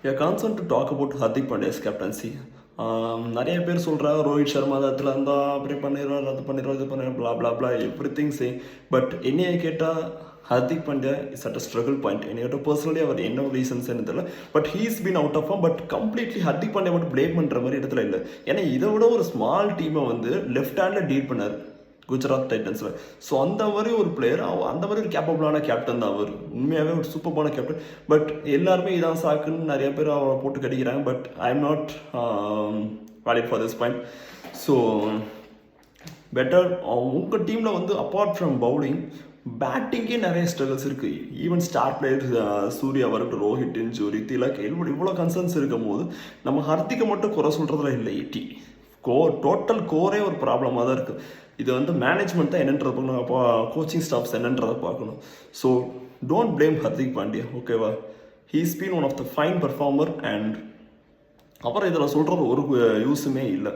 a concern to talk about Hardik Pandya's captaincy. நிறைய பேர் சொல்கிறாங்க ரோஹித் சர்மா அதில் இருந்தால் அப்படி பண்ணிடுவார் அது பண்ணிடுவார் இது பண்ணிடுவார் blah blah blah everything say. But என்னைய கேட்டால் Hardik Pandya is at a struggle point. என்னை கேட்டால் பர்சனலி அவர் என்ன ரீசன்ஸ் தெரியல. But he's been out of form. But completely Hardik Pandya மட்டும் ப்ளேம் பண்ணுற மாதிரி இடத்துல இல்லை. ஏன்னா இதை விட ஒரு ஸ்மால் டீமை வந்து லெஃப்ட் ஹேண்டில் டீல் பண்ணார் குஜராத் டைட்டன்ஸில். ஸோ அந்த மாதிரி ஒரு பிளேயர், அந்த மாதிரி ஒரு கேப்பபிளான கேப்டன் தான் அவர். உண்மையாகவே ஒரு சூப்பரான கேப்டன். பட் எல்லாருமே இதான் சாக்குன்னு நிறைய பேர் அவரை போட்டு கடிக்கிறாங்க. But I am not valid for this point. So better உங்கள் டீமில் வந்து அப்பார்ட் ஃப்ரம் பவுலிங், பேட்டிங்கே நிறைய ஸ்ட்ரகிள்ஸ் இருக்குது. ஈவன் ஸ்டார் பிளேயர்ஸ் சூர்யா வரட்டும், ரோஹித் இன்ஜூரி, திலக், இவ்வளோ கன்சர்ன்ஸ் இருக்கும் போது நம்ம ஹர்திக்கை மட்டும் குறை சொல்கிறதுல இல்லை. டோட்டல் கோரே ஒரு ப்ராப்ளமாக தான் இருக்குது. இது வந்து மேனேஜ்மெண்ட் தான் என்னன்றதை பார்க்கணும், அப்போ கோச்சிங் ஸ்டாஃப்ஸ் என்னன்றதை பார்க்கணும். So don't blame Hardik Pandya, ஓகேவா? He's been one of the fine performer. And அப்புறம் இதில் சொல்கிறது ஒரு யூஸுமே இல்லை.